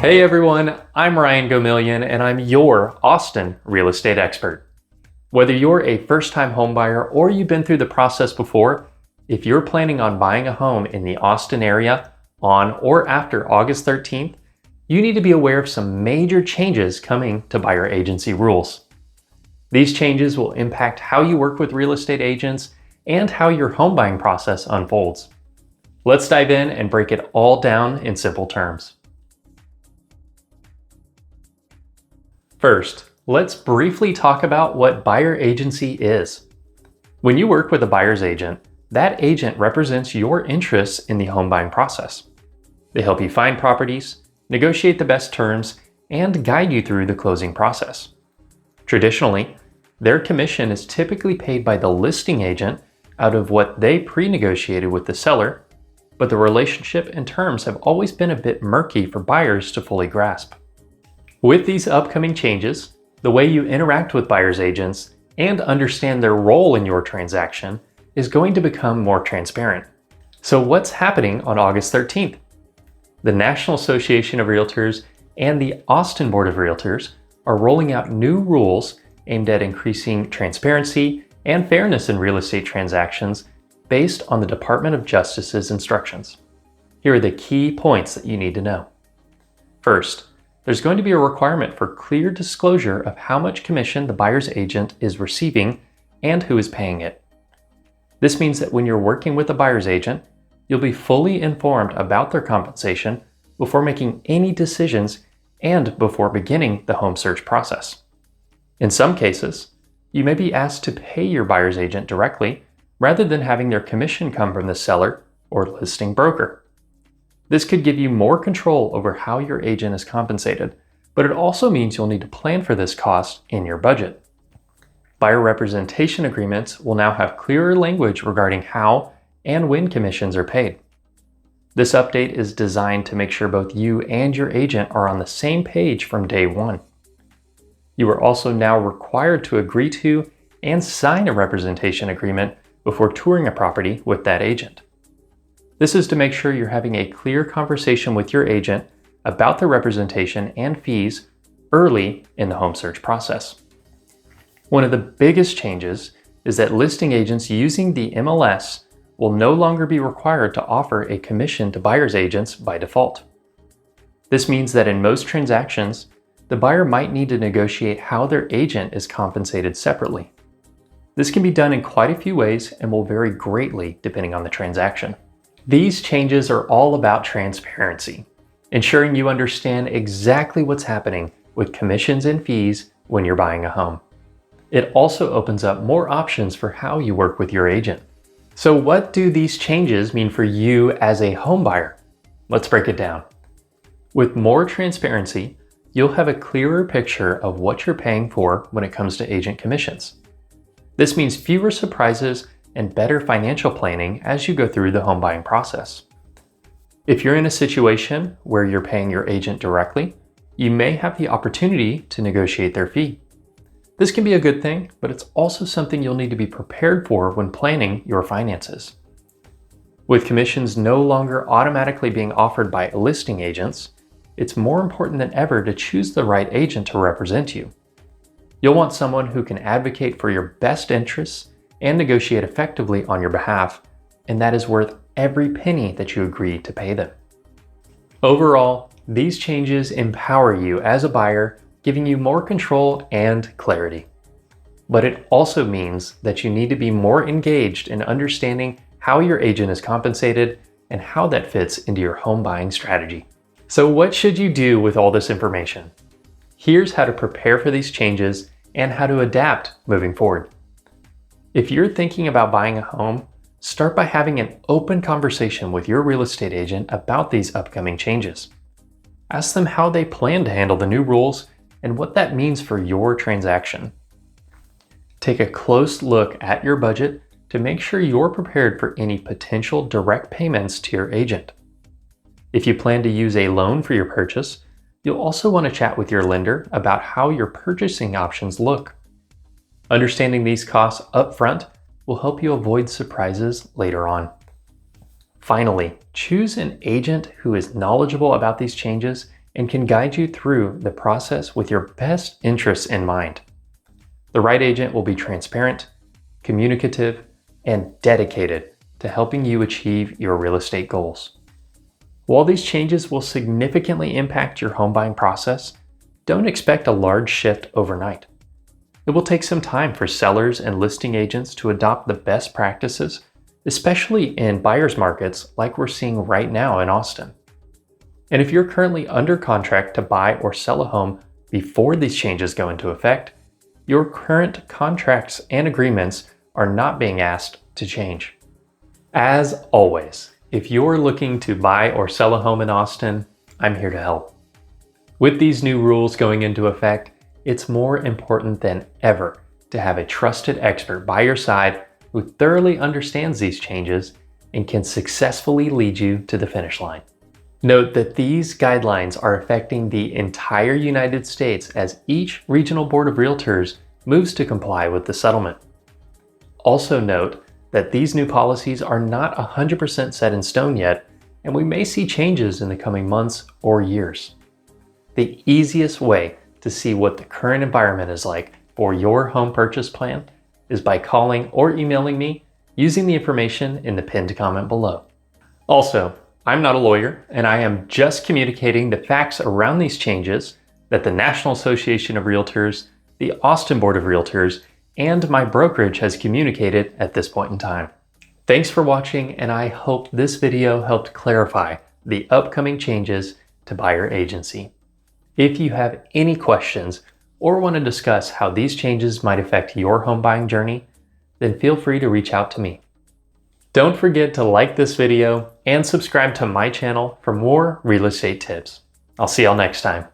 Hey everyone, I'm Ryan Gomillion and I'm your Austin real estate expert. Whether you're a first-time homebuyer or you've been through the process before, if you're planning on buying a home in the Austin area on or after August 13th, you need to be aware of some major changes coming to buyer agency rules. These changes will impact how you work with real estate agents and how your home buying process unfolds. Let's dive in and break it all down in simple terms. First, let's briefly talk about what buyer agency is. When you work with a buyer's agent, that agent represents your interests in the home buying process. They help you find properties, negotiate the best terms, and guide you through the closing process. Traditionally, their commission is typically paid by the listing agent out of what they pre-negotiated with the seller, but the relationship and terms have always been a bit murky for buyers to fully grasp. With these upcoming changes, the way you interact with buyer's agents and understand their role in your transaction is going to become more transparent. So what's happening on August 13th? The National Association of Realtors and the Austin Board of Realtors are rolling out new rules aimed at increasing transparency and fairness in real estate transactions based on the Department of Justice's instructions. Here are the key points that you need to know. First, there's going to be a requirement for clear disclosure of how much commission the buyer's agent is receiving and who is paying it. This means that when you're working with a buyer's agent, you'll be fully informed about their compensation before making any decisions and before beginning the home search process. In some cases, you may be asked to pay your buyer's agent directly rather than having their commission come from the seller or listing broker. This could give you more control over how your agent is compensated, but it also means you'll need to plan for this cost in your budget. Buyer representation agreements will now have clearer language regarding how and when commissions are paid. This update is designed to make sure both you and your agent are on the same page from day one. You are also now required to agree to and sign a representation agreement before touring a property with that agent. This is to make sure you're having a clear conversation with your agent about the representation and fees early in the home search process. One of the biggest changes is that listing agents using the MLS will no longer be required to offer a commission to buyer's agents by default. This means that in most transactions, the buyer might need to negotiate how their agent is compensated separately. This can be done in quite a few ways and will vary greatly depending on the transaction. These changes are all about transparency, ensuring you understand exactly what's happening with commissions and fees when you're buying a home. It also opens up more options for how you work with your agent. So what do these changes mean for you as a home buyer? Let's break it down. With more transparency, you'll have a clearer picture of what you're paying for when it comes to agent commissions. This means fewer surprises and better financial planning as you go through the home buying process. If you're in a situation where you're paying your agent directly, you may have the opportunity to negotiate their fee. This can be a good thing, but it's also something you'll need to be prepared for when planning your finances. With commissions no longer automatically being offered by listing agents, it's more important than ever to choose the right agent to represent you. You'll want someone who can advocate for your best interests and negotiate effectively on your behalf, and that is worth every penny that you agree to pay them. Overall, these changes empower you as a buyer, giving you more control and clarity. But it also means that you need to be more engaged in understanding how your agent is compensated and how that fits into your home buying strategy. So what should you do with all this information? Here's how to prepare for these changes and how to adapt moving forward. If you're thinking about buying a home, start by having an open conversation with your real estate agent about these upcoming changes. Ask them how they plan to handle the new rules and what that means for your transaction. Take a close look at your budget to make sure you're prepared for any potential direct payments to your agent. If you plan to use a loan for your purchase, you'll also want to chat with your lender about how your purchasing options look. Understanding these costs upfront will help you avoid surprises later on. Finally, choose an agent who is knowledgeable about these changes and can guide you through the process with your best interests in mind. The right agent will be transparent, communicative, and dedicated to helping you achieve your real estate goals. While these changes will significantly impact your home buying process, don't expect a large shift overnight. It will take some time for sellers and listing agents to adopt the best practices, especially in buyers markets like we're seeing right now in Austin. And if you're currently under contract to buy or sell a home before these changes go into effect, your current contracts and agreements are not being asked to change. As always, if you're looking to buy or sell a home in Austin, I'm here to help. With these new rules going into effect, it's more important than ever to have a trusted expert by your side who thoroughly understands these changes and can successfully lead you to the finish line. Note that these guidelines are affecting the entire United States as each regional board of realtors moves to comply with the settlement. Also note that these new policies are not 100% set in stone yet, and we may see changes in the coming months or years. The easiest way to see what the current environment is like for your home purchase plan is by calling or emailing me using the information in the pinned comment below. Also, I'm not a lawyer, and I am just communicating the facts around these changes that the National Association of Realtors, the Austin Board of Realtors, and my brokerage has communicated at this point in time. Thanks for watching, and I hope this video helped clarify the upcoming changes to buyer agency. If you have any questions or want to discuss how these changes might affect your home buying journey, then feel free to reach out to me. Don't forget to like this video and subscribe to my channel for more real estate tips. I'll see y'all next time.